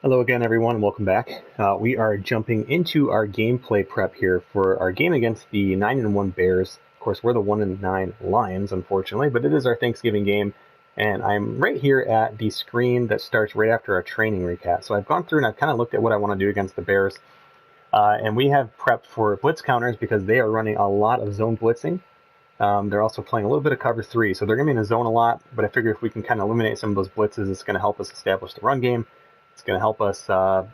Hello again, everyone, and welcome back. We are jumping into our gameplay prep here for our game against the 9-1 Bears. Of course, we're the 1-9 Lions, unfortunately, but it is our Thanksgiving game, and I'm right here at the screen that starts right after our training recap. So I've gone through and I've kind of looked at what I want to do against the Bears, and we have prepped for blitz counters because they are running a lot of zone blitzing. They're also playing a little bit of cover 3, so they're going to be in the zone a lot, but I figure if we can kind of eliminate some of those blitzes, it's going to help us establish the run game. It's going to help us, of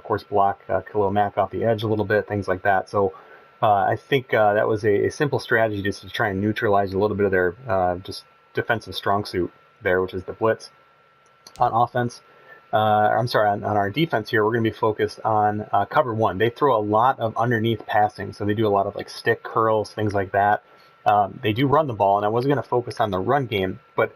course, block Khalil Mack off the edge a little bit, things like that. So I think that was a simple strategy just to try and neutralize a little bit of their just defensive strong suit there, which is the blitz. On offense, on our defense here, we're going to be focused on cover 1. They throw a lot of underneath passing, so they do a lot of like stick curls, things like that. They do run the ball, and I wasn't going to focus on the run game, but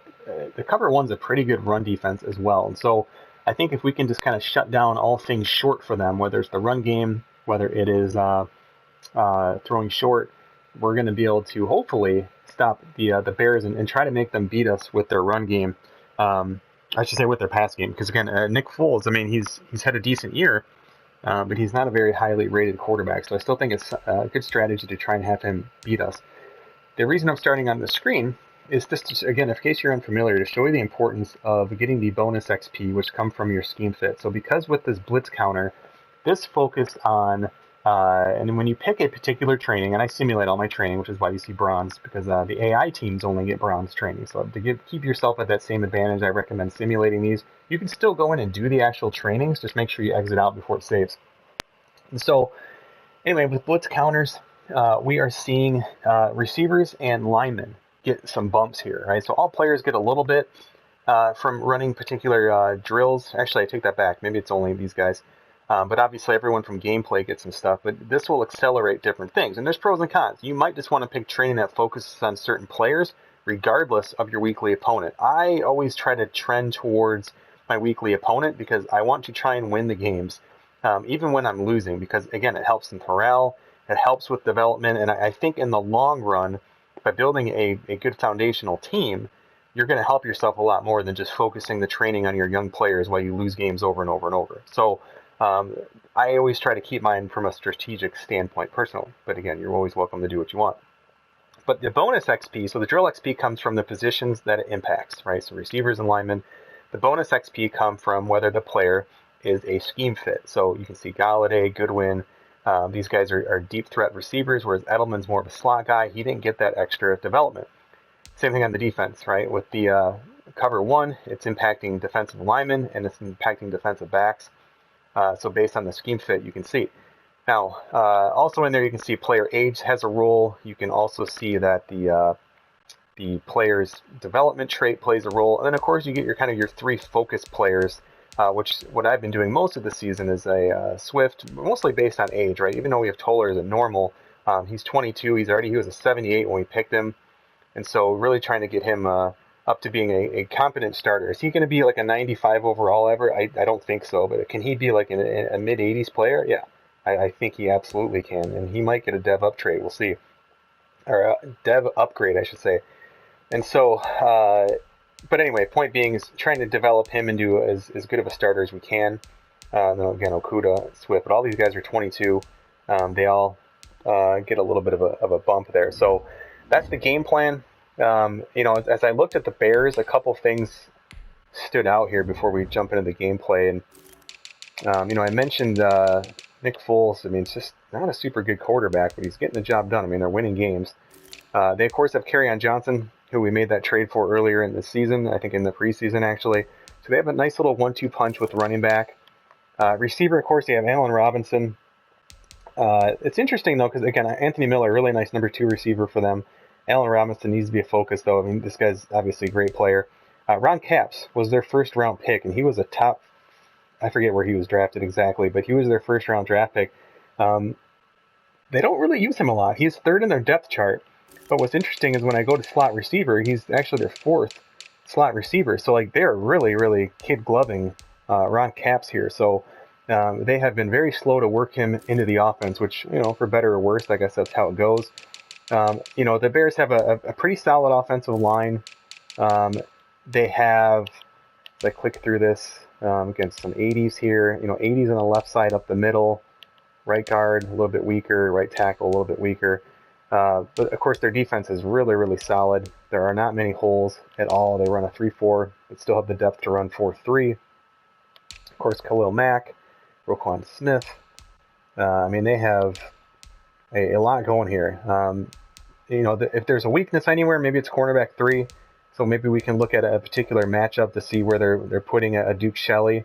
the cover 1's a pretty good run defense as well. And so I think if we can just kind of shut down all things short for them, whether it's the run game, whether it is throwing short, we're going to be able to hopefully stop the Bears and try to make them beat us with their run game. I should say with their pass game, because again, Nick Foles, I mean, he's had a decent year, but he's not a very highly rated quarterback. So I still think it's a good strategy to try and have him beat us. The reason I'm starting on the screen is just, again, in case you're unfamiliar, to show you the importance of getting the bonus XP, which come from your scheme fit. So because with this blitz counter, this focus on, and when you pick a particular training, and I simulate all my training, which is why you see bronze, because the AI teams only get bronze training. So to keep yourself at that same advantage, I recommend simulating these. You can still go in and do the actual trainings, just make sure you exit out before it saves. And so, anyway, with blitz counters, we are seeing receivers and linemen get some bumps here, right? So all players get a little bit from running particular drills. Actually, I take that back. Maybe it's only these guys. But obviously, everyone from gameplay gets some stuff. But this will accelerate different things. And there's pros and cons. You might just want to pick training that focuses on certain players, regardless of your weekly opponent. I always try to trend towards my weekly opponent because I want to try and win the games, even when I'm losing. Because, again, it helps in morale. It helps with development. And I think in the long run, by building a good foundational team, you're going to help yourself a lot more than just focusing the training on your young players while you lose games over and over and over. So I always try to keep mine from a strategic standpoint personally. But again, you're always welcome to do what you want. But the bonus XP, so the drill XP comes from the positions that it impacts, right? So receivers and linemen. The bonus XP come from whether the player is a scheme fit. So you can see Galladay, Goodwin. These guys are deep threat receivers, whereas Edelman's more of a slot guy. He didn't get that extra development. Same thing on the defense, right? With the cover 1, it's impacting defensive linemen and it's impacting defensive backs. So based on the scheme fit, you can see. Now, also in there, you can see player age has a role. You can also see that the player's development trait plays a role. And then, of course, you get your 3 focus players. Which what I've been doing most of the season is a Swift, mostly based on age, right? Even though we have Toller as a normal, he's 22. He was a 78 when we picked him, and so really trying to get him up to being a competent starter. Is he going to be like a 95 overall ever? I don't think so, but can he be like a mid 80s player? Yeah, I think he absolutely can, and he might get a dev up trait. We'll see, or a dev upgrade, I should say. And so. But anyway, point being is trying to develop him into as good of a starter as we can. Again, Okuda, Swift, but all these guys are 22. They all get a little bit of a bump there. So that's the game plan. As I looked at the Bears, a couple things stood out here before we jump into the gameplay. And, I mentioned Nick Foles. I mean, it's just not a super good quarterback, but he's getting the job done. I mean, they're winning games. They, of course, have Kerryon Johnson, who we made that trade for earlier in the season, I think in the preseason, actually. So they have a nice little 1-2 punch with running back. Receiver, of course, they have Allen Robinson. It's interesting, though, because, again, Anthony Miller, really nice number 2 receiver for them. Allen Robinson needs to be a focus, though. I mean, this guy's obviously a great player. Ron Capps was their first-round pick, and he was a top, I forget where he was drafted exactly, but he was their first-round draft pick. They don't really use him a lot. He's 3rd in their depth chart. But what's interesting is when I go to slot receiver, he's actually their 4th slot receiver. So, they're really, really kid-gloving Ron Capps here. So, they have been very slow to work him into the offense, which, for better or worse, I guess that's how it goes. The Bears have a pretty solid offensive line. They have, as I click through this, against some 80s here. 80s on the left side up the middle. Right guard, a little bit weaker. Right tackle, a little bit weaker. But, of course, their defense is really, really solid. There are not many holes at all. They run a 3-4, but still have the depth to run 4-3. Of course, Khalil Mack, Roquan Smith. They have a lot going here. If there's a weakness anywhere, maybe it's cornerback 3. So maybe we can look at a particular matchup to see where they're putting a Duke Shelley.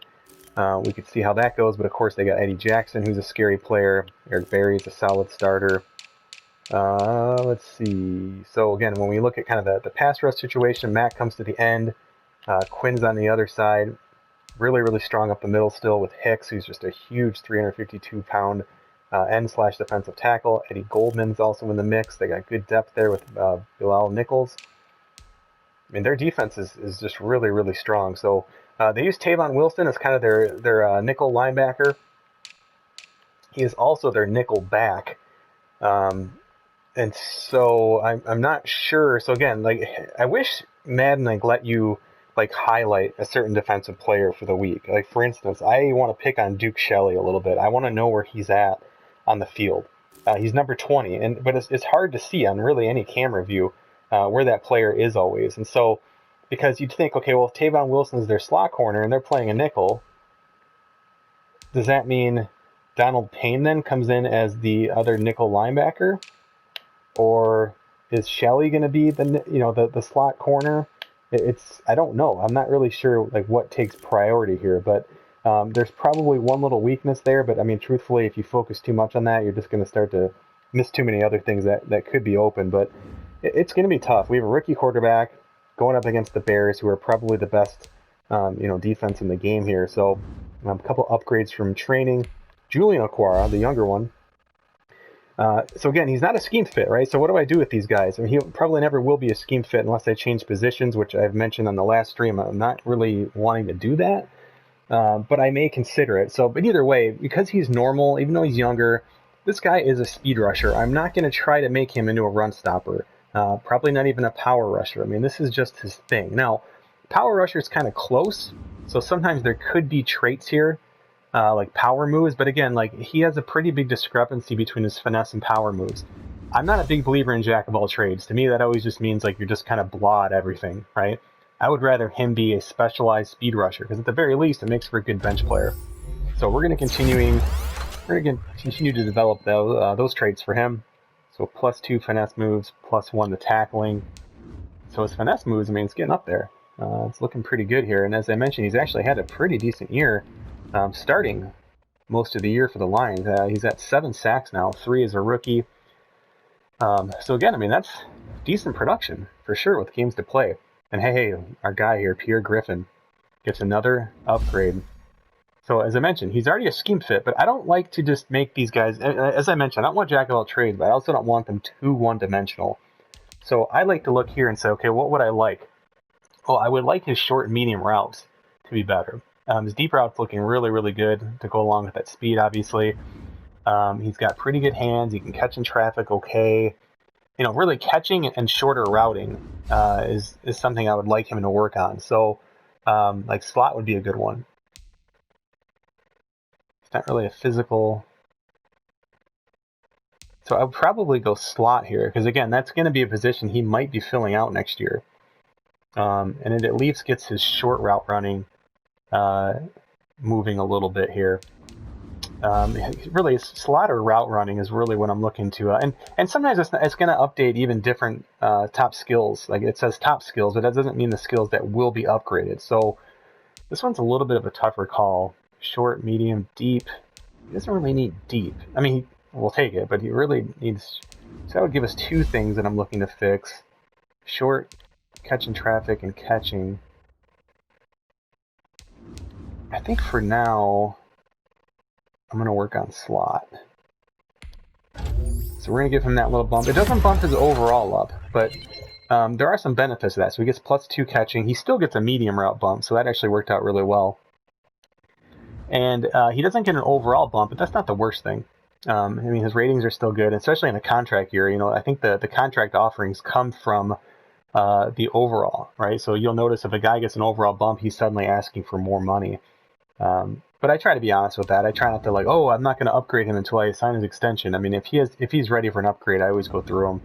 We could see how that goes. But, of course, they got Eddie Jackson, who's a scary player. Eric Berry is a solid starter. Let's see. So, again, when we look at kind of the pass rush situation, Mack comes to the end. Quinn's on the other side. Really, really strong up the middle still with Hicks, who's just a huge 352-pound end/defensive tackle. Eddie Goldman's also in the mix. They got good depth there with Bilal Nichols. Their defense is just really, really strong. So they use Tavon Wilson as kind of their nickel linebacker. He is also their nickel back. And so I'm not sure. So again, I wish Madden let you highlight a certain defensive player for the week. For instance, I want to pick on Duke Shelley a little bit. I want to know where he's at on the field. He's number 20, but it's hard to see on really any camera view where that player is always. And so, because you'd think, okay, well, if Tavon Wilson is their slot corner and they're playing a nickel, does that mean Donald Payne then comes in as the other nickel linebacker? Or is Shelley going to be the slot corner? I don't know. I'm not really sure what takes priority here, but there's probably one little weakness there. But truthfully, if you focus too much on that, you're just going to start to miss too many other things that could be open. But it's going to be tough. We have a rookie quarterback going up against the Bears, who are probably the best defense in the game here. So a couple upgrades from training. Julian Okwara, the younger one. So again, he's not a scheme fit, right? So what do I do with these guys? He probably never will be a scheme fit unless I change positions, which I've mentioned on the last stream. I'm not really wanting to do that, but I may consider it. But either way, because he's normal, even though he's younger, this guy is a speed rusher. I'm not going to try to make him into a run stopper. Probably not even a power rusher. This is just his thing. Now, power rusher is kind of close, so sometimes there could be traits here. Power moves, but again, he has a pretty big discrepancy between his finesse and power moves. I'm not a big believer in jack of all trades. To me, that always just means you're just kind of blah at everything, right? I would rather him be a specialized speed rusher, because at the very least, it makes for a good bench player. So we're going to continue to develop those traits for him. So +2 finesse moves, +1 to tackling. So his finesse moves, it's getting up there. It's looking pretty good here. And as I mentioned, he's actually had a pretty decent year. Starting most of the year for the Lions. He's at 7 sacks now, 3 as a rookie. So again, that's decent production for sure with games to play. And hey, our guy here, Pierre Griffin, gets another upgrade. So as I mentioned, he's already a scheme fit, but I don't like to just make these guys, as I mentioned, I don't want jack of all trades, but I also don't want them too one-dimensional. So I like to look here and say, okay, what would I like? Oh, I would like his short and medium routes to be better. His deep route's looking really, really good to go along with that speed, obviously. He's got pretty good hands. He can catch in traffic okay. Really catching and shorter routing is something I would like him to work on. So, slot would be a good one. It's not really a physical. So I would probably go slot here, because, again, that's going to be a position he might be filling out next year. And it at least gets his short route running moving a little bit here. Really, slot or route running is really what I'm looking to. And sometimes it's going to update even different top skills. It says top skills, but that doesn't mean the skills that will be upgraded. So this one's a little bit of a tougher call. Short, medium, deep. He doesn't really need deep. We'll take it, but he really needs... So that would give us 2 things that I'm looking to fix. Short, catching traffic, and catching. I think for now, I'm going to work on slot. So we're going to give him that little bump. It doesn't bump his overall up, but there are some benefits to that. So he gets +2 catching. He still gets a medium route bump, so that actually worked out really well. And he doesn't get an overall bump, but that's not the worst thing. His ratings are still good, especially in a contract year. I think the contract offerings come from the overall, right? So you'll notice if a guy gets an overall bump, he's suddenly asking for more money. But I try to be honest with that. I try not to like, oh, I'm not going to upgrade him until I sign his extension. I mean, if he's ready for an upgrade, I always go through him.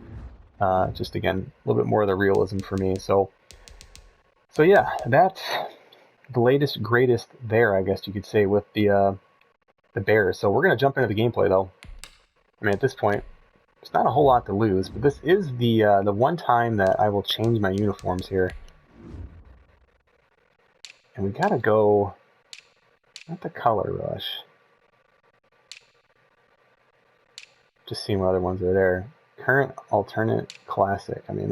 Just again, a little bit more of the realism for me. So yeah, that's the latest, greatest there, I guess you could say, with the Bears. So we're going to jump into the gameplay, though. I mean, at this point, there's not a whole lot to lose, but this is the one time that I will change my uniforms here. And we got to go, not the color rush. Just seeing what other ones are there. Current, alternate, classic. I mean,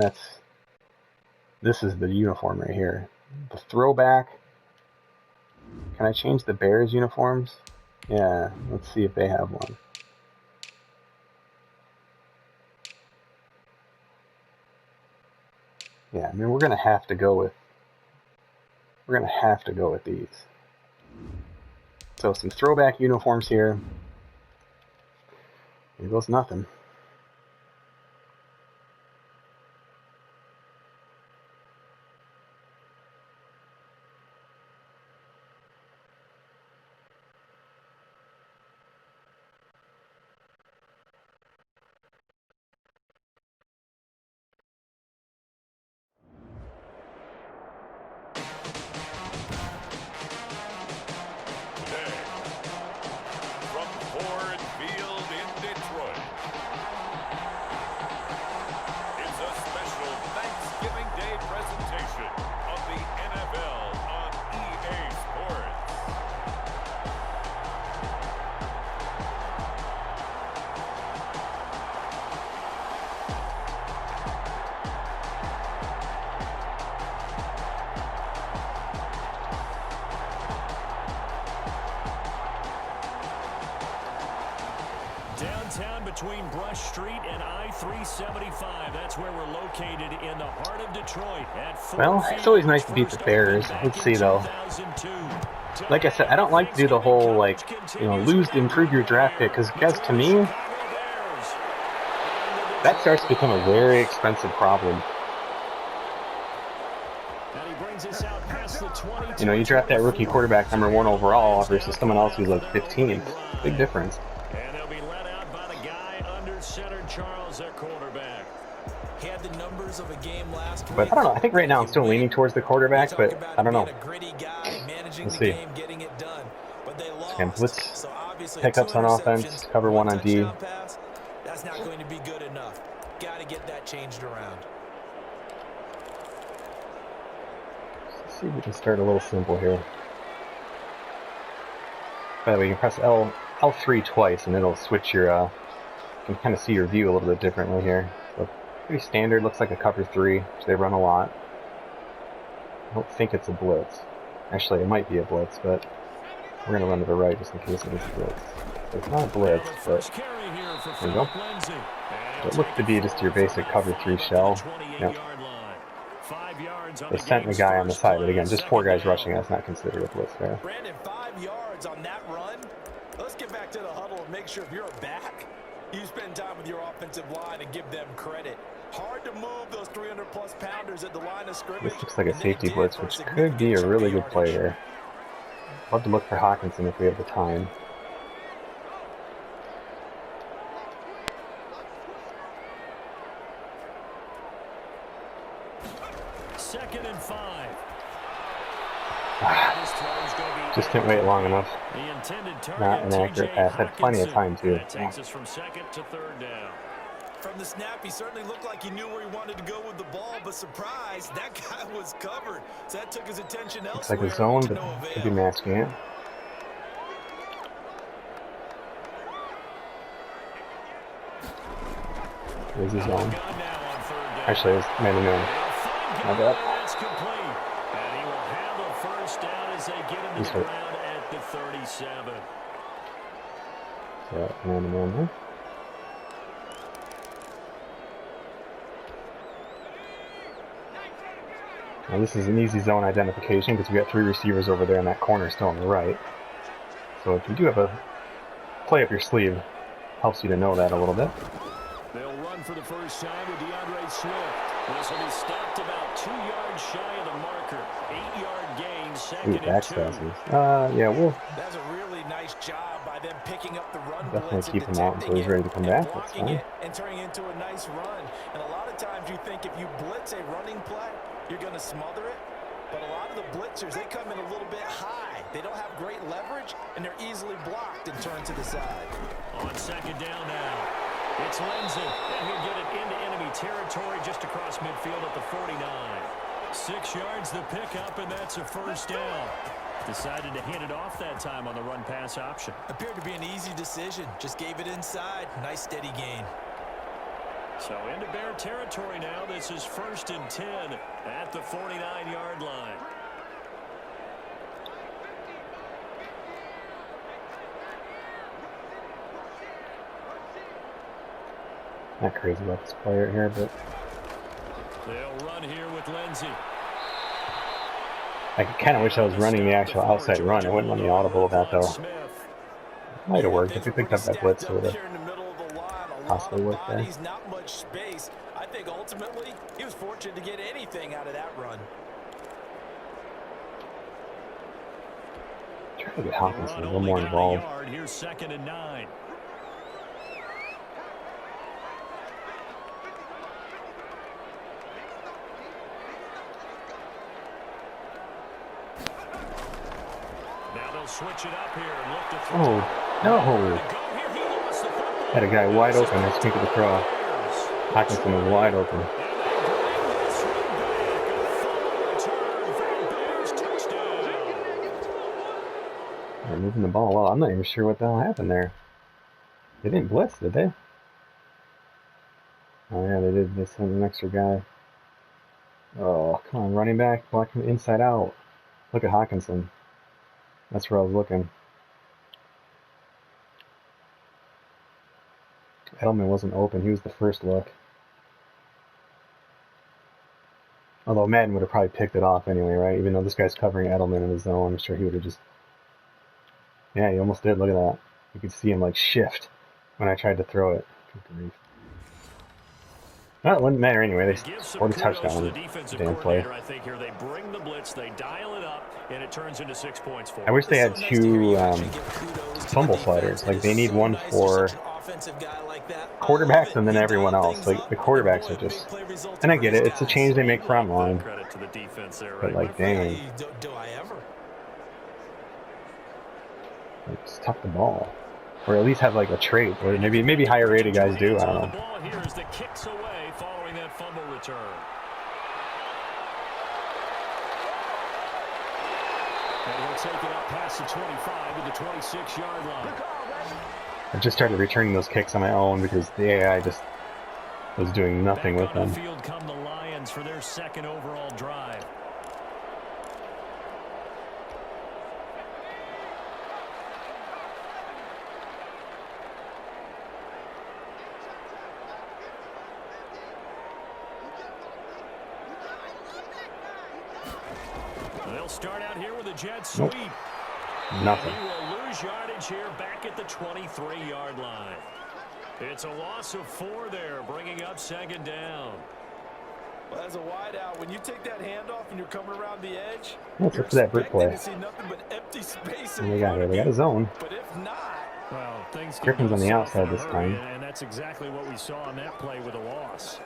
this is the uniform right here. The throwback. Can I change the Bears uniforms? Yeah, let's see if they have one. Yeah, I mean, we're gonna have to go with these. So some throwback uniforms here. Here goes nothing. Downtown between Brush Street and I-375. That's where we're located in the heart of Detroit. Well, it's always nice to beat the Bears. Let's see, though. Like I said, I don't like to do the whole, like, you know, lose to improve your draft pick, because, guys, to me, that starts to become a very expensive problem. You know, you draft that rookie quarterback number 1 overall versus someone else who's like 15th. Big difference. And they'll be let out by the guy under center, Charles, their quarterback. He had the numbers of a game last week. But I don't know. I think right now I'm still leaning towards the quarterback, but I don't know. Let's see. Again, blitz pickups on offense, cover 1 on D. That's not going to be good enough. Got to get that changed around. Let's see if we can start a little simple here. By the way, you can press L3 twice and it'll switch your, you can kind of see your view a little bit differently here. So pretty standard, looks like a cover 3, which they run a lot. I don't think it's a blitz. Actually, it might be a blitz, but we're going to run to the right just in case it is a blitz. So it's not a blitz, but there we go. So it looked to be just your basic cover 3 shell. Yep. They sent a guy on the side, but again, just 4 guys rushing, that's not considered a blitz there. Brandon, 5 yards on that run. Let's get back to the huddle and make sure if you're a back, you spend time with your offensive line and give them credit. Hard to move those 300-plus pounders at the line of scrimmage. This looks like a safety blitz, which could be a really good play here. Love to look for Hawkinson if we have the time. Second and 5. Just didn't wait long enough. Not an accurate pass. Had plenty of time too. Takes us from second to third down. From the snap, he certainly looked like he knew where he wanted to go with the ball, but surprise, that guy was covered. So that took his attention elsewhere. Looks like a zone, but could be masking it. There's his zone. Actually, it was man-to-man. My bad. And he will handle first down as they get him to the ground at the 37. So, man-to-man there. Now this is an easy zone identification because we got 3 receivers over there in that corner still on the right. So if you do have a play up your sleeve, helps you to know that a little bit. They'll run for the first time with DeAndre Swift. This will be stopped about 2 yards shy of the marker. 8-yard gain, Ooh, second and back 2. passes. Yeah, we'll That's a really nice job by them picking up the run definitely blitz keep and him out until detecting he's it ready to come and back. That's blocking fine. it and turning into a nice run. And a lot of times you think if you blitz a running play, you're going to smother it. But a lot of the blitzers, they come in a little bit high. They don't have great leverage, and they're easily blocked and turned to the side. On second down now, it's Lindsey, and he'll get it into enemy territory just across midfield at the 49. 6 yards the pickup, and that's a first down. Decided to hand it off that time on the run-pass option. Appeared to be an easy decision. Just gave it inside. Nice steady gain. So into Bear territory now. This is 1st and 10 at the 49-yard line. Not crazy about this player here, but They'll run here with Lindsey. I kind of wish I was running the actual outside run. I wouldn't run the audible with that, though. Might have worked. If we picked up that blitz, it would have possibly worked there. Not much space. I think ultimately he was fortunate to get anything out of that run. Try to get Hawkinson a little more involved. Here's 2nd and 9. Now they'll switch it up here and look to throw. Oh, no. Had a guy wide open. I sneaked the throw. Hawkinson was wide open. They're moving the ball well. I'm not even sure what the hell happened there. They didn't blitz, did they? Oh, yeah, they did. They sent an extra guy. Oh, come on, running back. Block him inside out. Look at Hawkinson. That's where I was looking. Edelman wasn't open. He was the first look. Although Madden would have probably picked it off anyway, right? Even though this guy's covering Edelman in his zone, I'm sure he would have just... Yeah, he almost did. Look at that. You could see him like shift when I tried to throw it. Good grief. Well, it wouldn't matter anyway. They scored a touchdown on the damn play. I think here they bring the blitz, they dial it up, and it turns into 6 points for them. I wish they had two fumble sliders. Like, they need one for quarterbacks and then everyone else. Like, the quarterbacks are just... And I get it. It's a change they make front line. But, like, dang. It's tough the ball. Or at least have, like, a trait. Or maybe higher rated guys do. I don't know. Here's the kicks away following that fumble return. And he'll take it up past the 25 to the 26-yard line. I just started returning those kicks on my own because the AI just was doing nothing with them. Back on the field come the Lions for their 2nd overall drive. They'll start out here with a jet sweep. Nope. Nothing. And he will lose yardage here back at the 23-yard line. It's a loss of 4 there, bringing up 2nd down. Well, as a wideout, when you take that handoff and you're coming around the edge, What's up for that brick play? to see nothing but empty space They got a zone. But if not, well, things Griffin's on the outside this time. And that's exactly what we saw on that play with a loss.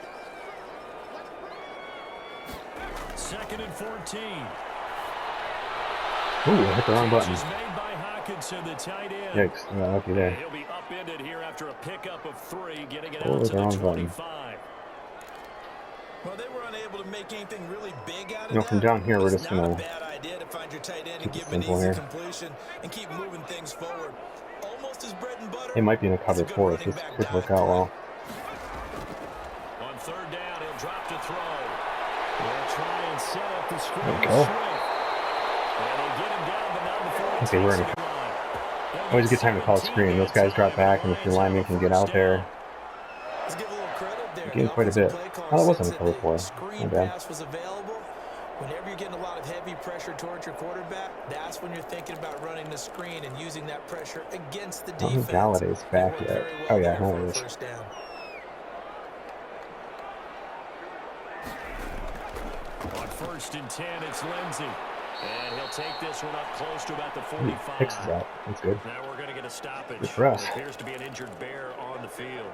2nd and 14. Ooh, I hit the wrong button. Made by Hawkinson, the tight end. Yikes, lucky there. He'll be upended here after a pickup of 3, getting it out to the 25. Well, they were unable to make anything really big out of that. From down here, we're just gonna bad idea to find your tight end and keep give it an simple easy here. completion and keep moving things forward. Almost as bread and butter. It might be in a cover for us. This could work out well. On 3rd down, he'll drop to throw. They'll try and set up the screen. There we go. Okay, we're in always a good time to call a screen. Those guys drop back, and if your lineman can get out there, you're getting quite a bit. Oh, that wasn't a cover for. My bad. Whenever you're getting a lot of heavy pressure towards your quarterback, that's when you're thinking about running the screen and using that pressure against the defense. I don't think Galladay's back yet. Oh yeah, no, it is. first and 10. It's Lindsey. And he'll take this one up close to about the 45. Fixes that. That's good. Now we're going to get a stoppage. Good for us. There appears to be an injured bear on the field.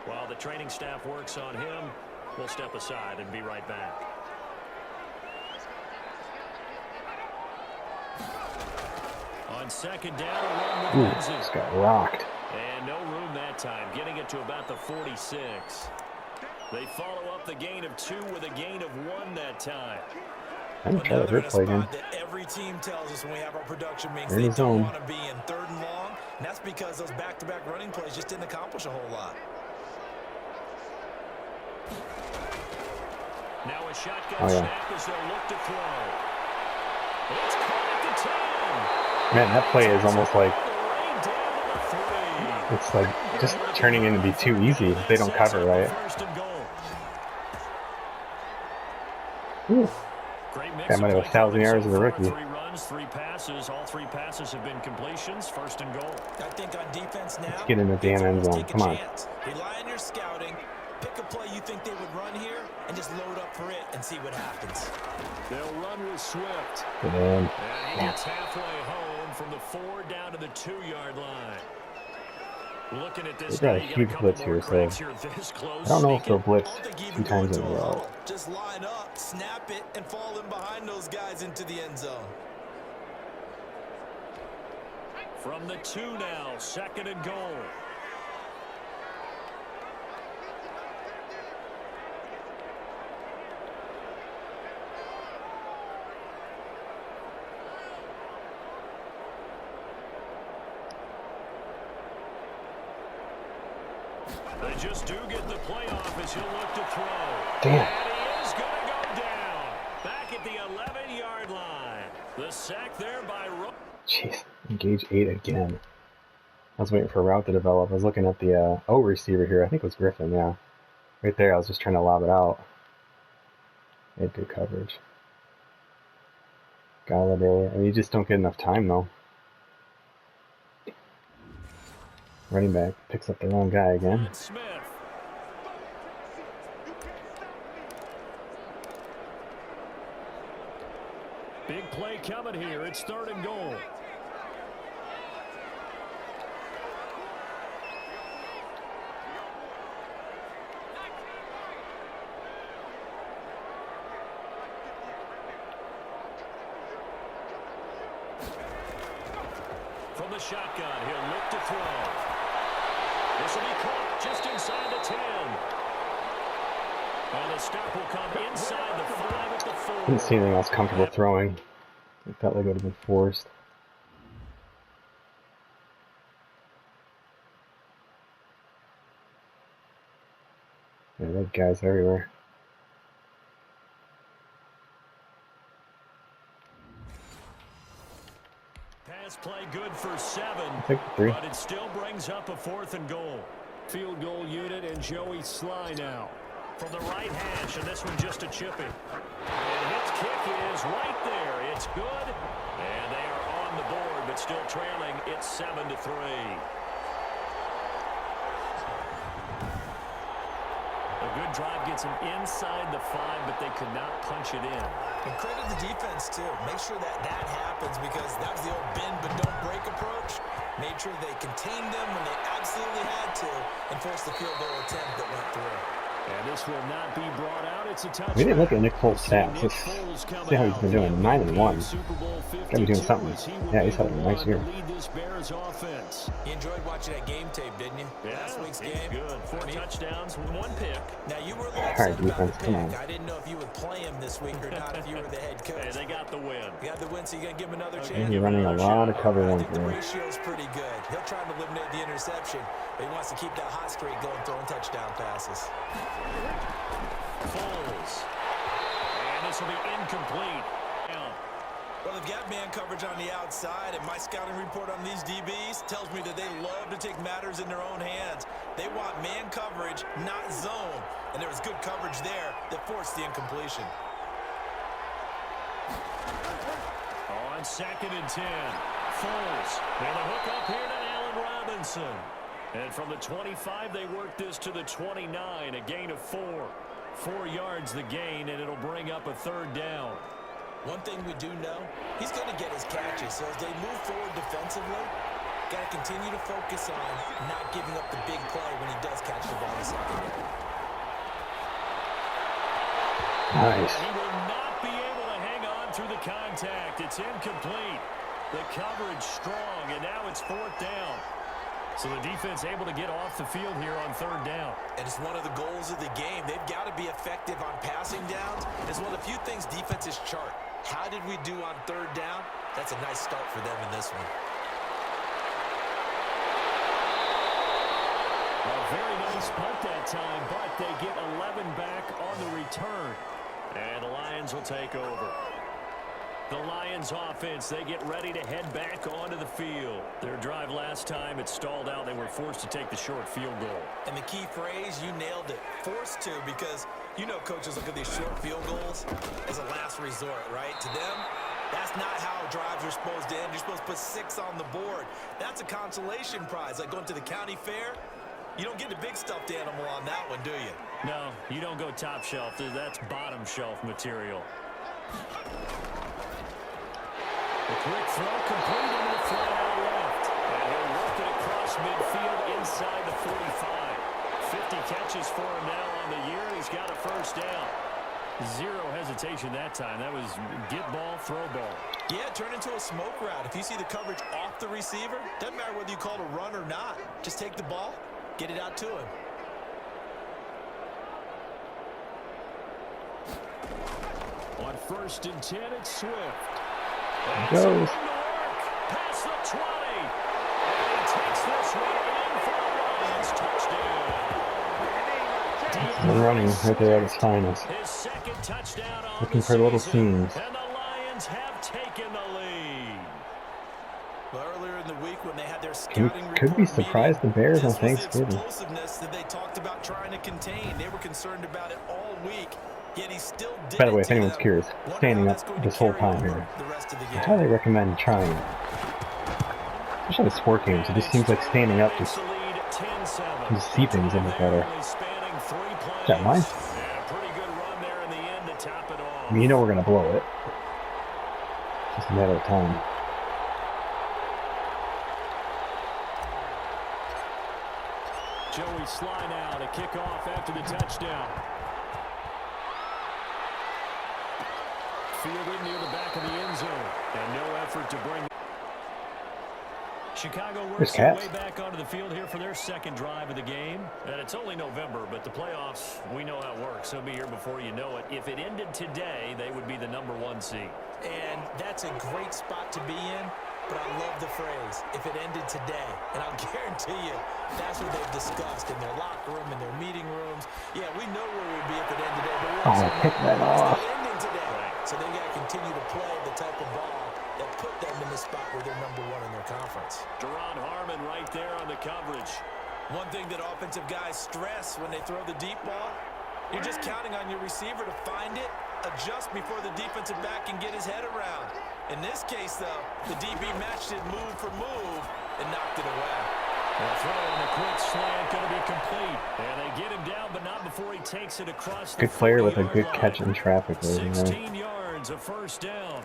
While the training staff works on him, we'll step aside and be right back. On second down, a run with Lindsey. Just got rocked. And no room that time, getting it to about the 46. They follow up the gain of 2 with a gain of 1 that time. I'm going to try the hurt play again. Every team tells us when we have our production meetings they don't want to be in 3rd and long. And that's because those back-to-back running plays just didn't accomplish a whole lot. Now a shotgun snap as they'll look to throw. It's caught at the 10. Man, that play is almost like, it's like just turning into be too easy if they don't cover, right? Whew. That might have 1,000 yards of a rookie. 3 runs, 3 passes. All 3 passes have been completions. 1st and goal. I think on defense now, let's get in the damn end zone. Come on. Rely on your scouting. Pick a play you think they would run here and just load up for it and see what happens. They'll run with Swift. And he gets halfway home from the 4 down to the 2-yard line. Looking at this, they've got a huge blitz here, so I don't know if they'll blitz 2 times in a row. Just line up, snap it, and fall in behind those guys into the end zone. From the 2 now, 2nd and goal. They just do get the playoff as he'll look to throw. Damn. And he is going to go down. Back at the 11-yard line. The sack there by Lowe. Jeez, engage 8 again. I was waiting for a route to develop. I was looking at the O receiver here. I think it was Griffin, yeah. Right there, I was just trying to lob it out. They had good coverage. Galladay. I mean, you just don't get enough time, though. Running back picks up the wrong guy again. Smith. Big play coming here. It's 3rd and goal. From the shotgun, he'll look to throw. This will be caught just inside the 10. And the stop will come inside the 5 at the 4. Didn't see anything else comfortable throwing. I felt like it would have been forced. Yeah, there are guys everywhere. Pass play good for 7. Take 3. But it still brings up a 4th and goal. Field goal unit and Joey Sly now. From the right hash, and this one just a chipping. And his kick is right there. It's good. And they are on the board, but still trailing. It's 7-3. A good drive gets them inside the 5, but they could not punch it in. And credit the defense, too. Make sure that happens because that was the old bend but don't break approach. Made sure they contained them when they absolutely had to and forced the field goal attempt that went through. And this will not be brought out. It's a touchdown. We didn't look at Nick Foles' stats. Let's see how he's been doing. 9-1. Gotta be doing something. Yeah, he's having a nice year. You enjoyed watching that game tape, didn't you? Yeah, last week's game. Good. 4 touchdowns with 1 pick. Now you were a little All right, upset about defense, the come pick. on. I didn't know if you would play him this week or not if you were the head coach. Hey, they got the win. You got the win, so you got to give him another chance. And he's running a lot of cover I 1 think the for him. ratio's pretty good. He'll try to eliminate the interception, but he wants to keep that hot streak going, throwing touchdown passes. Foles. And this will be incomplete. Well, they've got man coverage on the outside, and my scouting report on these DBs tells me that they love to take matters in their own hands. They want man coverage, not zone. And there was good coverage there that forced the incompletion. On 2nd and 10. Foles. And a hook up here to Allen Robinson. And from the 25, they work this to the 29, a gain of 4. 4 yards the gain, and it'll bring up a 3rd down. One thing we do know, he's going to get his catches. So as they move forward defensively, got to continue to focus on not giving up the big play when he does catch the ball in the secondary. Nice. He will not be able to hang on through the contact. It's incomplete. The coverage strong, and now it's 4th down. So the defense able to get off the field here on 3rd down. And it's one of the goals of the game. They've got to be effective on passing downs. It's one of the few things defenses chart. How did we do on 3rd down? That's a nice start for them in this one. A very nice punt that time, but they get 11 back on the return. And the Lions will take over. The Lions offense, they get ready to head back onto the field. Their drive last time, it stalled out. They were forced to take the short field goal. And the key phrase, you nailed it, forced to, because you know coaches look at these short field goals as a last resort, right? To them, that's not how drives are supposed to end. You're supposed to put 6 on the board. That's a consolation prize, like going to the county fair. You don't get the big stuffed animal on that one, do you? No, you don't go top shelf. That's bottom shelf material. A quick throw complete into the flat out left. And he'll work it across midfield inside the 45. 50 catches for him now on the year. He's got a 1st down. 0 hesitation that time. That was get ball, throw ball. Yeah, turn into a smoke route. If you see the coverage off the receiver, doesn't matter whether you call it a run or not. Just take the ball, get it out to him. On 1st and 10, it's Swift. Goes. Past the 20. And he takes this one in for the Lions touchdown. The running right there at its finest. His 2nd touchdown on Looking the for little season, seams. and the Lions have taken the lead. Well, earlier in the week when they had their scouting Could be report surprised the meeting, Bears on this was the Thanksgiving. explosiveness that they talked about trying to contain. They were concerned about it all week. Yet he still did. By the way, if anyone's curious, standing up this whole time here. I highly recommend trying it. Especially with sport games, it just seems like standing up just see things a bit better. Is that mine? I mean, you know we're going to blow it. It's just a matter of time. Joey Sly now to kick off after the touchdown. Fielded near the back of the end zone. And no effort to bring. Chicago works their way back onto the field here for their 2nd drive of the game. And it's only November, but the playoffs, we know how it works. They'll be here before you know it. If it ended today, they would be the number 1 seed. And that's a great spot to be in. But I love the phrase, if it ended today. And I'll guarantee you, that's what they've discussed in their locker room, in their meeting rooms. Yeah, we know where we'd be if it ended today. But oh, pick that off. It's ending today. Right. So they got to continue to play the type of ball that put them in the spot where they're number 1 in their conference. Deron Harmon right there on the coverage. One thing that offensive guys stress when they throw the deep ball, you're just counting on your receiver to find it, adjust before the defensive back can get his head around. In this case, though, the DB matched it move for move and knocked it away. The throw on the quick slant going to be complete. And they get him down, but not before he takes it across the good player with a good line. catch in traffic. 16 yards, a 1st down.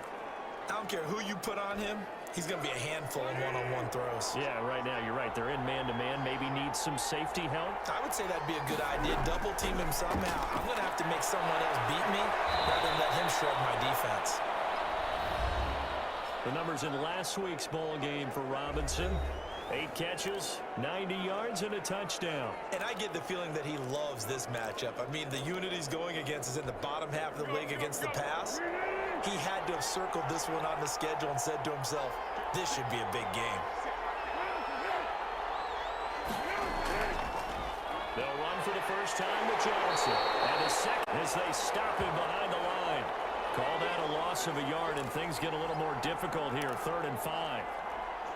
I don't care who you put on him. He's going to be a handful in one-on-one throws. Yeah, right now you're right. They're in man-to-man. Maybe need some safety help. I would say that'd be a good idea. Double team him somehow. I'm going to have to make someone else beat me rather than let him shred my defense. The numbers in last week's ball game for Robinson. 8 catches, 90 yards, and a touchdown. And I get the feeling that he loves this matchup. I mean, the unit he's going against is in the bottom half of the league against the pass. He had to have circled this one on the schedule and said to himself, this should be a big game. They'll run for the first time with Johnson. And a second as they stop him behind the line. Called out a loss of a yard, and things get a little more difficult here. 3rd and 5.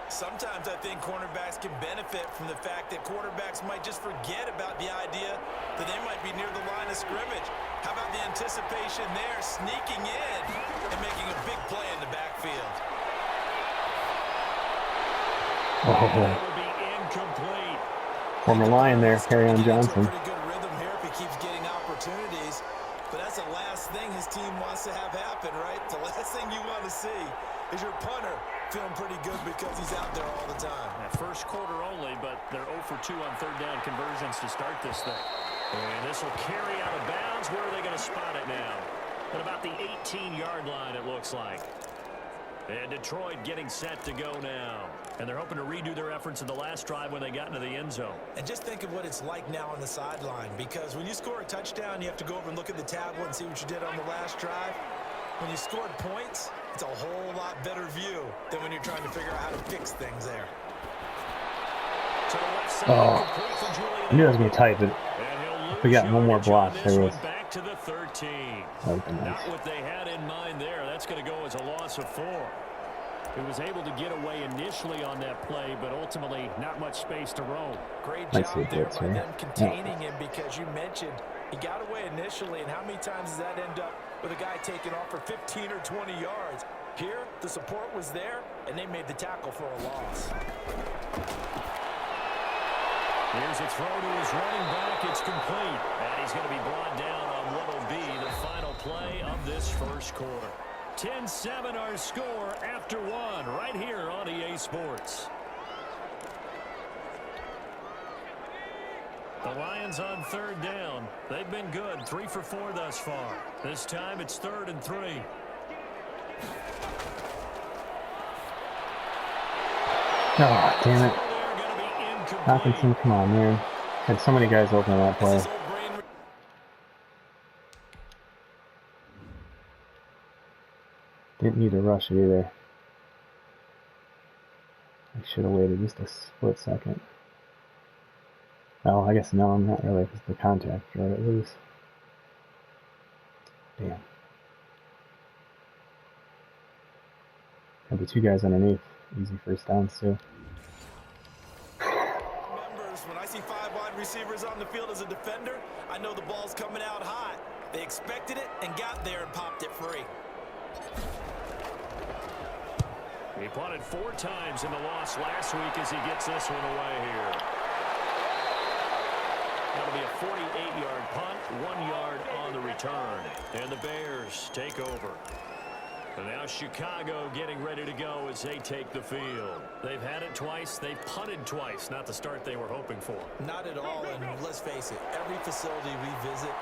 Sometimes I think cornerbacks can benefit from the fact that quarterbacks might just forget about the idea that they might be near the line of scrimmage. How about the anticipation there, sneaking in and making a big play in the backfield? Oh. That would be incomplete. Former Lion there, Kerryon Johnson. Pretty good rhythm here if he keeps getting opportunities. that's the last thing his team wants to have happen, right? The last thing you want to see is your punter feeling pretty good because he's out there all the time. First quarter only, but they're 0 for 2 on third down conversions to start this thing. And this will carry out of bounds. Where are they going to spot it now? At about the 18-yard line, it looks like. And Detroit getting set to go now. And they're hoping to redo their efforts in the last drive when they got into the end zone. And just think of what it's like now on the sideline, because when you score a touchdown, you have to go over and look at the tablet and see what you did on the last drive. When you scored points, it's a whole lot better view than when you're trying to figure out how to fix things there. Oh, I knew I was going to type it. If we got one more block, there was. Back to the 13. Nice. Not what they had in mind there. That's going to go as a loss of 4. He was able to get away initially on that play, but ultimately not much space to roam. Great job there by them containing him, because you mentioned he got away initially, and how many times does that end up with a guy taking off for 15 or 20 yards? Here, the support was there, and they made the tackle for a loss. Here's a throw to his running back. It's complete. And he's going to be brought down on what will be the final play of this first quarter. 10-7 our score after 1 right here on EA Sports. The Lions on third down. They've been good. 3 for 4 thus far. This time it's 3rd and 3. Oh, damn it. Hopkinson, come on, man. Had so many guys open on that play. Didn't need to rush it either. I should have waited just a split second. Oh, I guess no, I'm not really, because the contact drove it loose. Damn. Had the 2 guys underneath. Easy first downs, too. When I see 5 wide receivers on the field as a defender, I know the ball's coming out hot. They expected it and got there and popped it free. He punted 4 times in the loss last week as he gets this one away here. That'll be a 48-yard punt, 1 yard on the return. And the Bears take over. And now Chicago getting ready to go as they take the field. They've had it twice. They've punted twice. Not the start they were hoping for. Not at all, and let's face it, every facility we visit,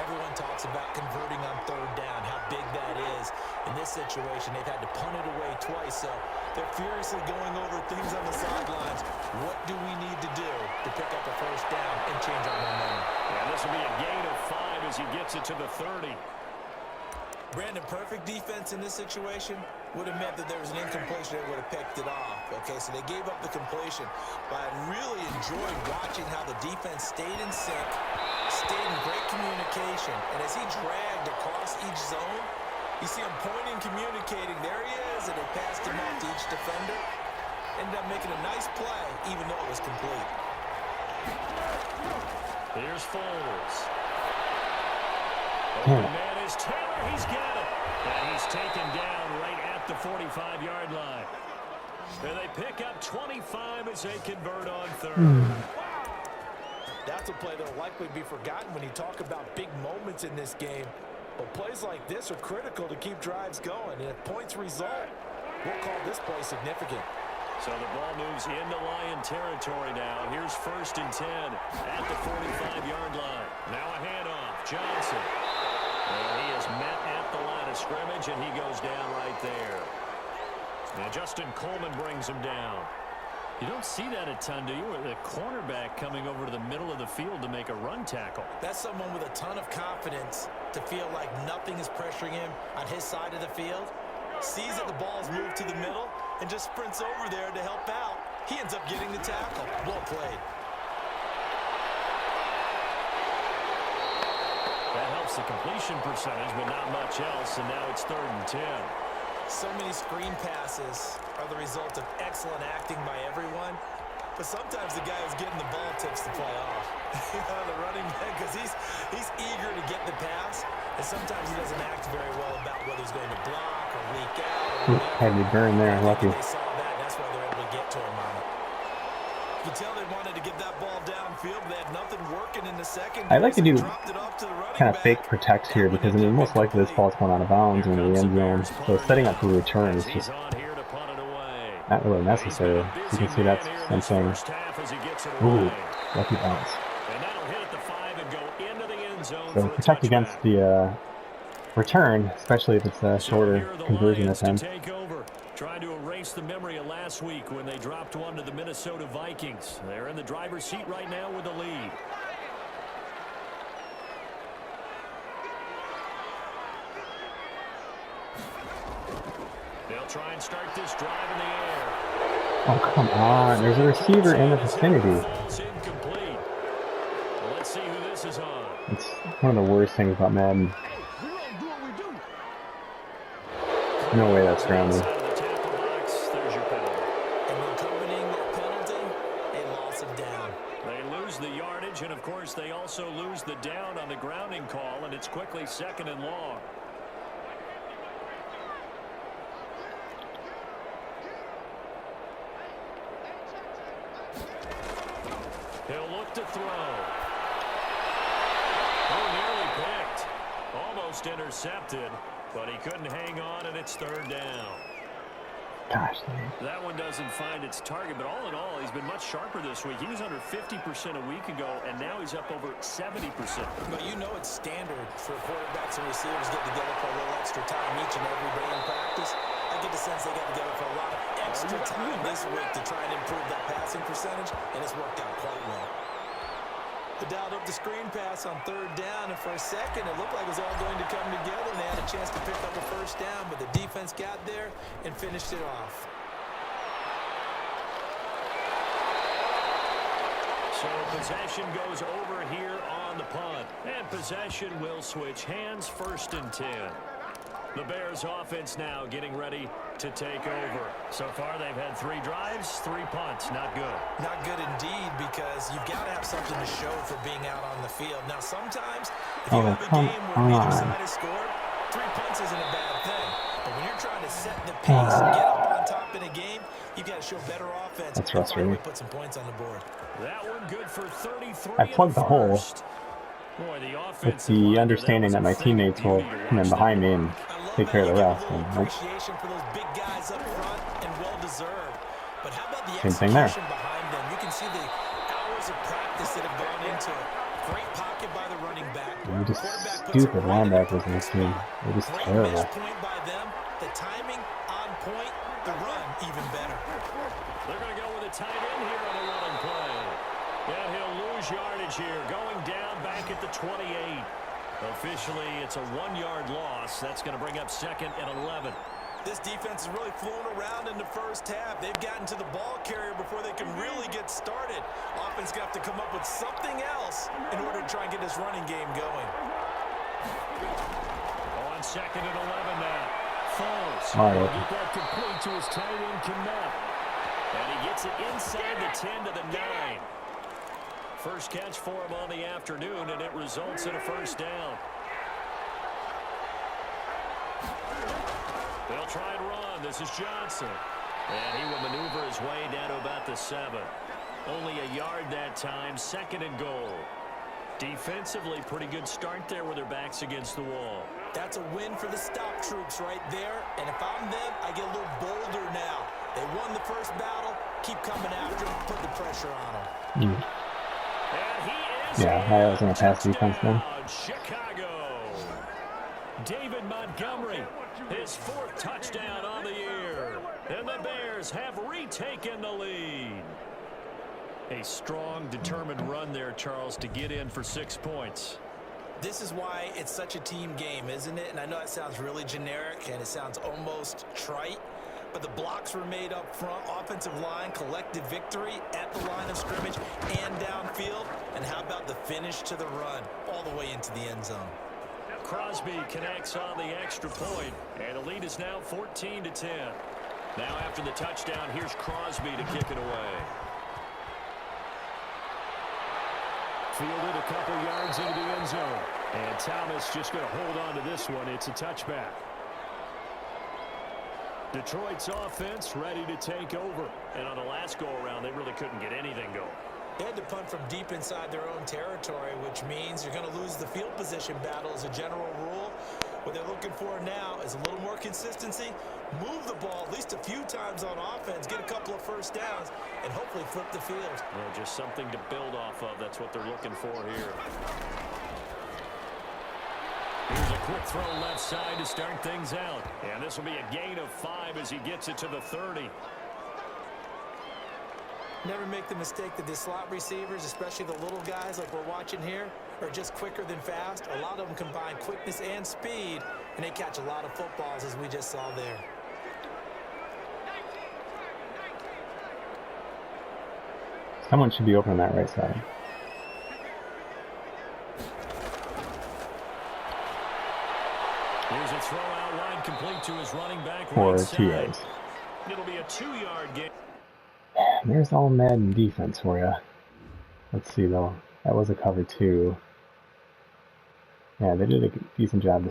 everyone talks about converting on third down, how big that is. In this situation, they've had to punt it away twice, so they're furiously going over things on the sidelines. What do we need to do to pick up a first down and change our momentum? Yeah, this will be a gain of 5 as he gets it to the 30. Brandon, perfect defense in this situation would have meant that there was an incompletion. They would have picked it off. Okay, so they gave up the completion. But I really enjoyed watching how the defense stayed in sync, stayed in great communication. And as he dragged across each zone, you see him pointing, communicating. There he is, and they passed him off to each defender. Ended up making a nice play, even though it was complete. Here's Foles. Open man is Taylor. He's got it. And he's taken down right at the 45-yard line. And they pick up 25 as they convert on third. That's a play that will likely be forgotten when you talk about big moments in this game. But plays like this are critical to keep drives going. And if points result, we'll call this play significant. So the ball moves into Lion territory now. Here's 1st and 10 at the 45-yard line. Now a handoff. Johnson. And he is met at the line of scrimmage, and he goes down right there. Now Justin Coleman brings him down. You don't see that a ton, do you? The cornerback coming over to the middle of the field to make a run tackle. That's someone with a ton of confidence to feel like nothing is pressuring him on his side of the field. Sees that the ball's moved to the middle and just sprints over there to help out. He ends up getting the tackle. Well played. That helps the completion percentage, but not much else, and now it's 3rd and 10. So many screen passes are the result of excellent acting by everyone, but sometimes the guy who's getting the ball tips the play off. The running back, because he's eager to get the pass, and sometimes he doesn't act very well about whether he's going to block or leak out. Had me burn there, lucky. They saw that, and that's why they're able to get to him on it. You can tell they wanted to get that ball downfield, but they had nothing working in the second. I like to do Dropped it off to the running kind of back. fake protect here because I mean most likely this ball's going out of bounds and in the end zone. So setting up for return is just not really necessary. So you can see that's something. Ooh, lucky bounce. So protect against the return, especially if it's a shorter conversion attempt. Trying to erase the memory of last week when they dropped one to the Minnesota Vikings. They're in the driver's seat right now with the lead. They'll try and start this drive in the air. Oh, come on. There's a receiver in the vicinity. Incomplete. Well, let's see who this is on. It's one of the worst things about Madden. No way that's grounded. And of course they also lose the down on the grounding call, and it's quickly 2nd and long. He'll look to throw. Oh, nearly picked. Almost intercepted, but he couldn't hang on, and it's 3rd down. Gosh, that one doesn't find its target, but all in all, he's been much sharper this week. He was under 50% a week ago, and now he's up over 70%. But you know it's standard for quarterbacks and receivers get together for a little extra time each and every day in practice. I get the sense they got together for a lot of extra time this week to try and improve that passing percentage, and it's worked out quite well. They dialed up the screen pass on 3rd down, and for a second it looked like it was all going to come together, and they had a chance to pick up a 1st down, but the defense got there and finished it off. So possession goes over here on the punt, and possession will switch hands. 1st and 10. The Bears offense now getting ready to take over. So far, they've had 3 drives, 3 punts. Not good. Not good indeed, because you've got to have something to show for being out on the field. Now, sometimes, if you have a game where neither side has scored, 3 punts isn't a bad thing. But when you're trying to set the pace and get up on top in a game, you've got to show better offense. That's frustrating. Put some points on the board. That one good for 33. I plugged the hole with the understanding that my teammates will come in behind me and take care of the rest. And nope. For those big guys up front, and well deserved. But how about the same thing there. Behind them? You can see the hours of practice that have gone into it. Great pocket by the running back. They're just stupid linebackers in this team. They're just terrible. Point by them. The timing on point. The run even better. They're going to go with a tight end here on the running play. And he'll lose yardage here, going down back at the 28. Officially, it's a 1-yard loss. That's going to bring up 2nd and 11. This defense has really flown around in the first half. They've gotten to the ball carrier before they can really get started. Offense got to come up with something else in order to try and get this running game going. On 2nd and 11 now. Foles. Right. Get that complete to his tight end, Kmet. And he gets it inside the 10 to the 9. First catch for him on the afternoon, and it results in a 1st down. They'll try and run. This is Johnson. And he will maneuver his way down to about the 7. Only a yard that time. 2nd and goal. Defensively, pretty good start there with their backs against the wall. That's a win for the stop troops right there. And if I'm them, I get a little bolder now. They won the first battle. Keep coming after them. Put the pressure on them. Yeah, I was going to pass defense then. Chicago. David Montgomery, his 4th touchdown on the year. And the Bears have retaken the lead. A strong, determined run there, Charles, to get in for 6 points. This is why it's such a team game, isn't it? And I know it sounds really generic and it sounds almost trite, but the blocks were made up front. Offensive line, collective victory at the line of scrimmage and downfield. And how about the finish to the run all the way into the end zone? Crosby connects on the extra point, and the lead is now 14 to 10. Now after the touchdown, here's Crosby to kick it away. Fielded a couple yards into the end zone. And Thomas just going to hold on to this one. It's a touchback. Detroit's offense ready to take over. And on the last go-around, they really couldn't get anything going. They had to punt from deep inside their own territory, which means you're going to lose the field position battle as a general rule. What they're looking for now is a little more consistency, move the ball at least a few times on offense, get a couple of first downs, and hopefully flip the field. Well, just something to build off of. That's what they're looking for here. Here's a quick throw left side to start things out. And this will be a gain of 5 as he gets it to the 30. Never make the mistake that the slot receivers, especially the little guys like we're watching here, are just quicker than fast. A lot of them combine quickness and speed, and they catch a lot of footballs, as we just saw there. Someone should be open on that right side. Here's a throw out line complete to his running back. Or right 2 side. yards. It'll be a 2-yard gain. There's All-Madden defense for you. Let's see though. That was a cover 2. Yeah, they did a decent job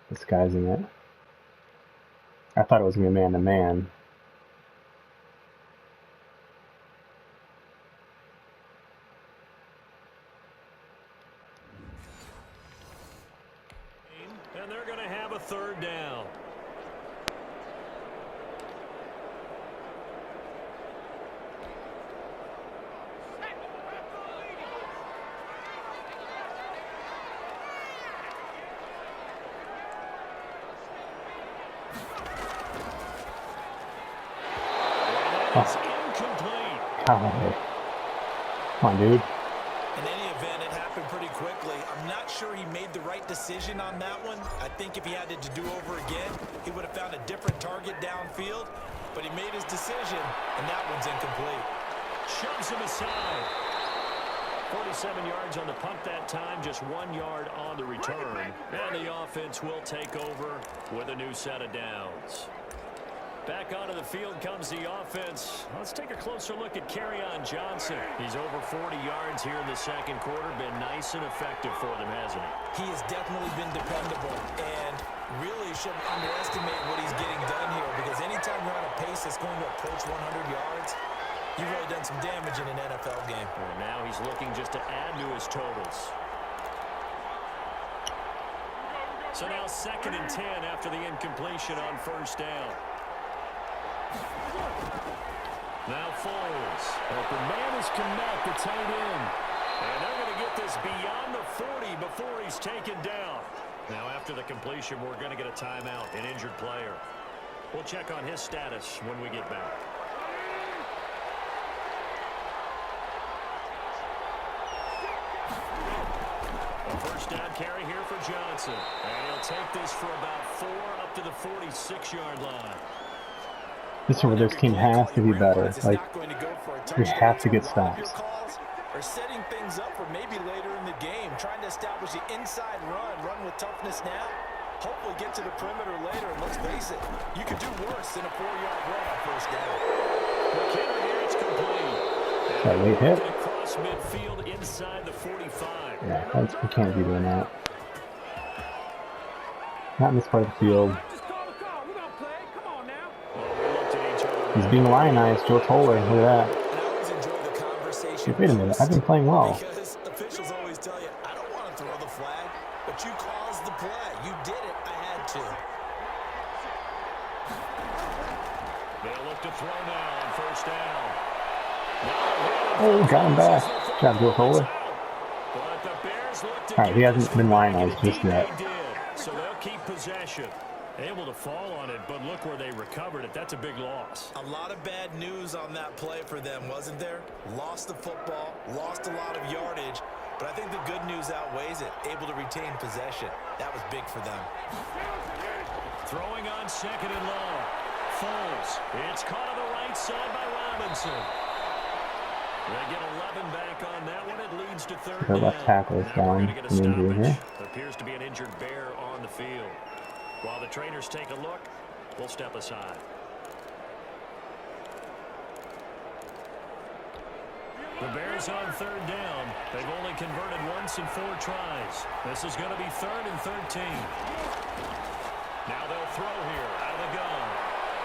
disguising it. I thought it was going to be man-to-man. And they're going to have a 3rd down. It's incomplete. Come on, dude. In any event, it happened pretty quickly. I'm not sure he made the right decision on that one. I think if he had it to do over again, he would have found a different target downfield. But he made his decision, and that one's incomplete. Shoves him aside. 47 yards on the punt that time, just 1 yard on the return. And the offense will take over with a new set of downs. Back onto the field comes the offense. Let's take a closer look at Kerryon Johnson. He's over 40 yards here in the second quarter. Been nice and effective for them, hasn't he? He has definitely been dependable, and really shouldn't underestimate what he's getting done here, because anytime you're on a pace that's going to approach 100 yards, you've really done some damage in an NFL game. And now he's looking just to add to his totals. So now 2nd and 10 after the incompletion on 1st down. Now Foles. Open man has come back to tight end. And they're going to get this beyond the 40 before he's taken down. Now after the completion, we're going to get a timeout, an injured player. We'll check on his status when we get back. A 1st down carry here for Johnson. And he'll take this for about 4 up to the 46-yard line. This is where this team has to be better. Like, we have to get stops. Or setting things up for maybe later in the game, trying to establish the inside run with toughness now. Hopefully get to the perimeter later, and let's face it, you could do worse than a 4-yard run on 1st down. McKinnon here, it's complete. That late hit. Across midfield inside the 45. Yeah, we can't be doing that. Not in this part of the field. He's being lionized, Joe Toller. Look at that. And I always enjoy the conversation. Wait a minute, I've been playing well. Because officials always tell you, I don't want to throw the flag, but you caused the play. You did it. I had to. They'll look to throw now on 1st down. Oh, got him back. Good job, Joe Toller. But the Bears look to Alright, he hasn't been lionized just yet. They did, so they'll keep possession. Able to fall on it, but look where they recovered it. That's a big loss. A lot of bad news on that play for them, wasn't there? Lost the football, lost a lot of yardage, but I think the good news outweighs it. Able to retain possession. That was big for them. Throwing on 2nd and long. Foles. It's caught on the right side by Robinson. They get 11 back on that one. It leads to 3rd Their left tackle is down. An injury here. Appears to be an injured Bear on the field. While the trainers take a look, we'll step aside. The Bears on 3rd down. They've only converted once in 4 tries. This is going to be 3rd and 13. Now they'll throw here out of the gun.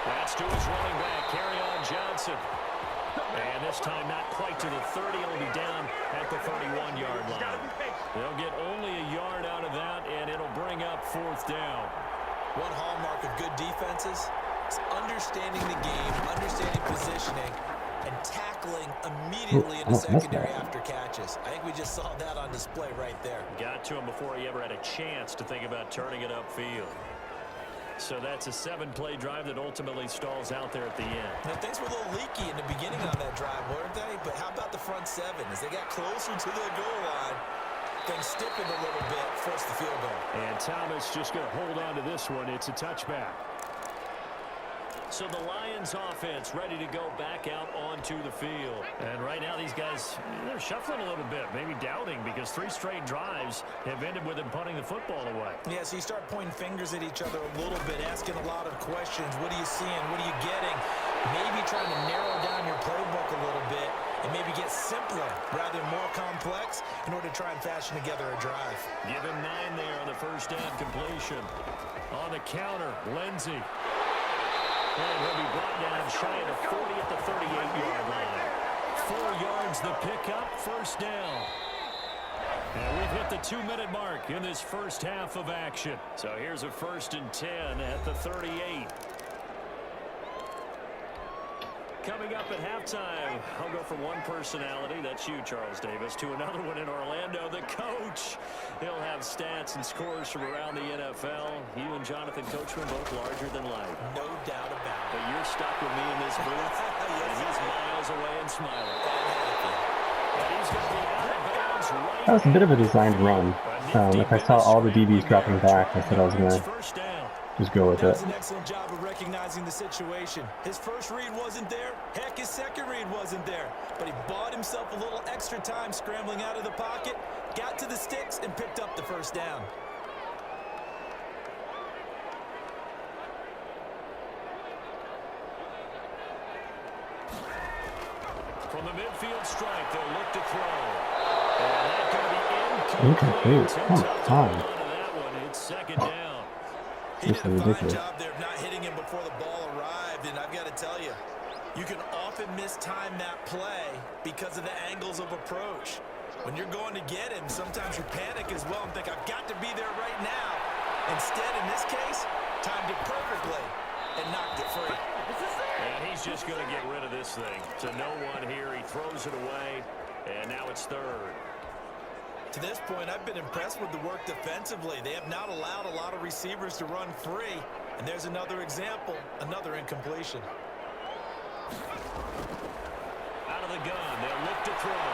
That's to his running back, Kerryon Johnson. And this time not quite to the 30. It'll be down at the 31-yard line. They'll get only a yard out of that, and it'll bring up 4th down. One hallmark of good defenses is understanding the game, understanding positioning, and tackling immediately in the secondary after catches. I think we just saw that on display right there. Got to him before he ever had a chance to think about turning it upfield. So that's a 7-play drive that ultimately stalls out there at the end. Now, things were a little leaky in the beginning on that drive, weren't they? But how about the front 7? As they got closer to the goal line, things stiffened a little bit, forced the field goal. And Thomas just going to hold on to this one. It's a touchback. So the Lions offense ready to go back out onto the field. And right now these guys, they're shuffling a little bit, maybe doubting, because 3 straight drives have ended with them punting the football away. Yeah, so you start pointing fingers at each other a little bit, asking a lot of questions. What are you seeing? What are you getting? Maybe trying to narrow down your playbook a little bit and maybe get simpler rather than more complex in order to try and fashion together a drive. Give him 9 there on the first down completion. On the counter, Lindsey. And he'll be brought down shy of the 40 at the 38-yard line. 4 yards the pickup, first down. And we've hit the 2-minute mark in this first half of action. So here's a 1st and 10 at the 38. Coming up at halftime, I'll go from one personality, that's you, Charles Davis, to another one in Orlando, the coach. He'll have stats and scores from around the NFL. You and Jonathan Coachman both larger than life. No doubt about it. But you're stuck with me in this booth, and he's miles away and smiling. And he's going to be out of bounds right. That was a bit of a designed run. If I saw all the DBs dropping back, I said I was going to just go with it. Does an excellent job of recognizing the situation. His first read wasn't there. Heck, his second read wasn't there. But he bought himself a little extra time scrambling out of the pocket, got to the sticks, and picked up the first down. From the midfield strike, they'll look to throw. And that could be incomplete. Come on. That one, it's 2nd down. He did a fine job there of not hitting him before the ball arrived, and I've got to tell you, you can often mistime that play because of the angles of approach. When you're going to get him, sometimes you panic as well and think, I've got to be there right now. Instead, in this case, timed it perfectly and knocked it free. And he's just going to get rid of this thing. To no one here, he throws it away, and now it's 3rd. To this point, I've been impressed with the work defensively. They have not allowed a lot of receivers to run free. And there's another example, another incompletion. Out of the gun, they'll look to throw.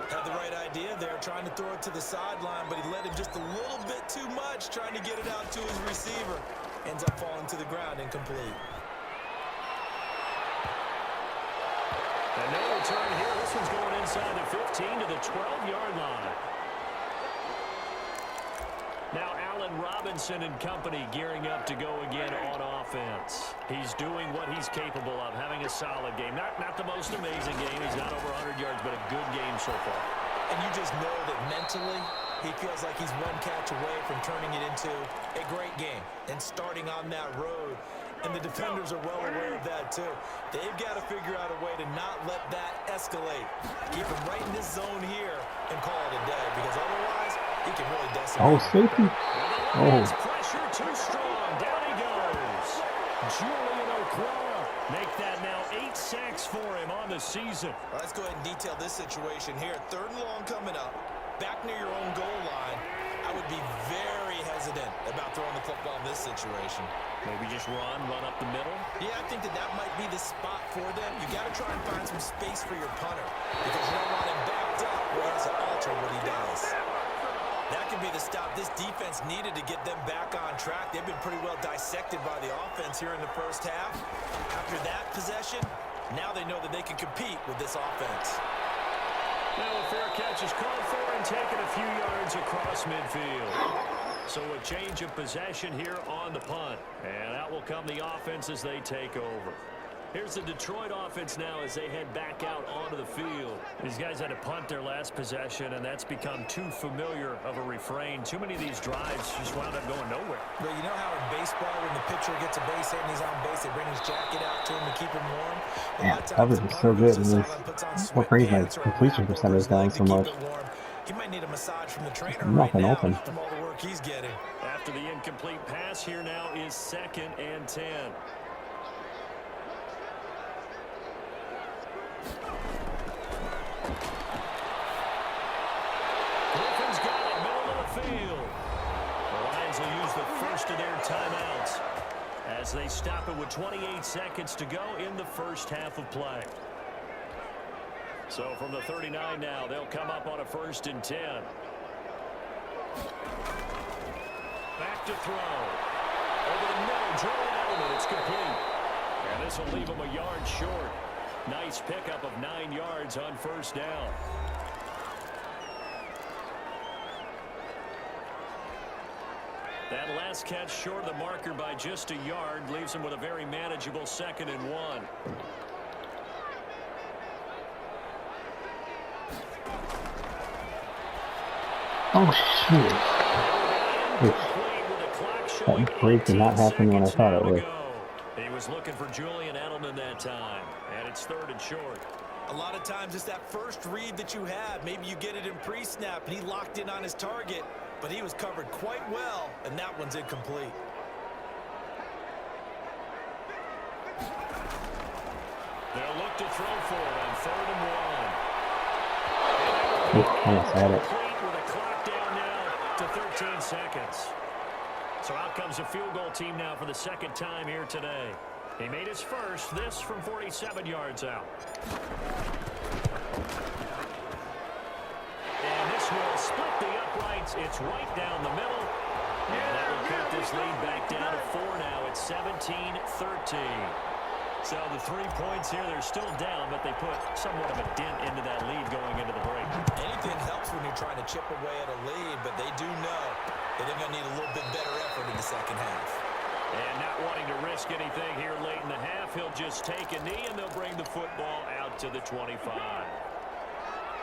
Had the right idea there, trying to throw it to the sideline, but he let him just a little bit too much, trying to get it out to his receiver. Ends up falling to the ground, incomplete. And no return here. This one's going inside the 15 to the 12-yard line. Now Allen Robinson and company gearing up to go again on offense. He's doing what he's capable of, having a solid game. Not the most amazing game. He's not over 100 yards, but a good game so far. And you just know that mentally, he feels like he's one catch away from turning it into a great game and starting on that road. And the defenders are well aware of that, too. They've got to figure out a way to not let that escalate. Keep him right in this zone here and call it a day, because otherwise, he can really decimate. Oh, safety. Oh. Pressure too strong. Down he goes. Julian Okwara make that now 8 sacks for him on the season. Well, let's go ahead and detail this situation here. 3rd and long coming up. Back near your own goal line. I would be very hesitant about throwing the football in this situation. Maybe just run up the middle. Yeah, I think that might be the spot for them. You got to try and find some space for your punter because you don't want him backed up where he has to alter what he does. That could be the stop this defense needed to get them back on track. They've been pretty well dissected by the offense here in the first half. After that possession, now they know that they can compete with this offense. Now a fair catch is called for and taken a few yards across midfield. So a change of possession here on the punt. And out will come the offense as they take over. Here's the Detroit offense now as they head back out onto the field. These guys had to punt their last possession, and that's become too familiar of a refrain. Too many of these drives just wound up going nowhere. Well, you know how in baseball, when the pitcher gets a base hit and he's on base, they bring his jacket out to him to keep him warm? Yeah, coverage is so good, and what brings my completion percentage down so much? He might need a massage from the trainer Nothing right now open. from all the work he's getting. After the incomplete pass, here now is 2nd and 10. Griffin's got it, middle of the field. The Lions will use the first of their timeouts as they stop it with 28 seconds to go in the first half of play. So from the 39 now, they'll come up on a 1st and 10. Back to throw. Over the middle, Julian Edelman, it's complete. And this will leave him a yard short. Nice pickup of 9 yards on 1st down. That last catch short of the marker by just a yard leaves him with a very manageable 2nd and 1. Oh, shoot. That break did not happen when I thought it would. He was looking for Julian Edelman that time, and it's 3rd and short. A lot of times it's that first read that you have. Maybe you get it in pre-snap, and he locked in on his target, but he was covered quite well, and that one's incomplete. They'll look to throw for it on 3rd and 1. Almost had it. With a clock down now to 13 seconds. So out comes a field goal team now for the 2nd time here today. He made his first, this from 47 yards out. And this will split the uprights. It's right down the middle. And that will cut this lead back down to 4 now. It's 17-13. So the 3 points here, they're still down, but they put somewhat of a dent into that lead going into the break. Anything helps when you're trying to chip away at a lead, but they do know that they're going to need a little bit better effort in the 2nd half. And not wanting to risk anything here late in the half, he'll just take a knee, and they'll bring the football out to the 25.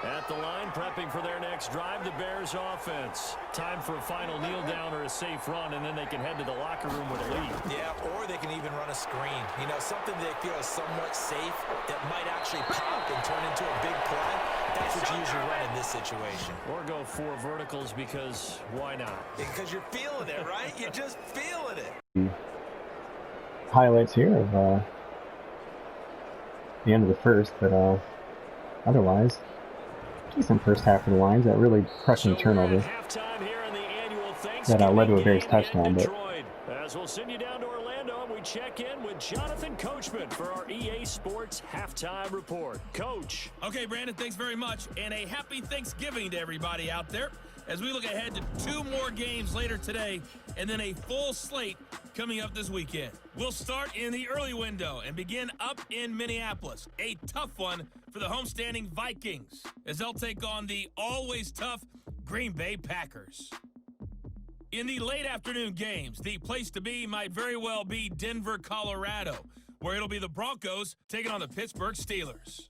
At the line, prepping for their next drive, the Bears offense. Time for a final kneel down or a safe run, and then they can head to the locker room with a lead. Yeah, or they can even run a screen. You know, something they feel is somewhat safe that might actually pop and turn into a big play. That's what you usually run in this situation. Or go 4 verticals because why not? Because you're feeling it, right? You're just feeling it. Highlights here of the end of the first, but otherwise, decent first half of the Lions. That really crushing turnover that led to a Bears touchdown. But as we'll send you down to Orlando, we check in with Jonathan Coachman for our EA Sports Halftime Report. Coach. Okay, Brandon, thanks very much, and a happy Thanksgiving to everybody out there as we look ahead to 2 more games later today and then a full slate coming up this weekend. We'll start in the early window and begin up in Minneapolis. A tough one for the homestanding Vikings as they'll take on the always tough Green Bay Packers. In the late afternoon games, the place to be might very well be Denver, Colorado, where it'll be the Broncos taking on the Pittsburgh Steelers.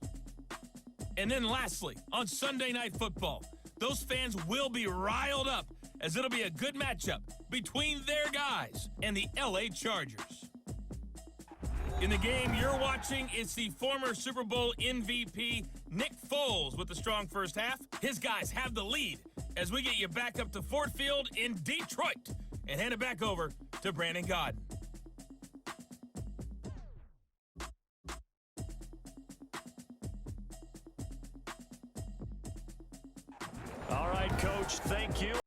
And then lastly, on Sunday Night Football, those fans will be riled up as it'll be a good matchup between their guys and the LA Chargers. In the game you're watching, it's the former Super Bowl MVP Nick Foles with the strong first half. His guys have the lead as we get you back up to Ford Field in Detroit and hand it back over to Brandon Gaudin.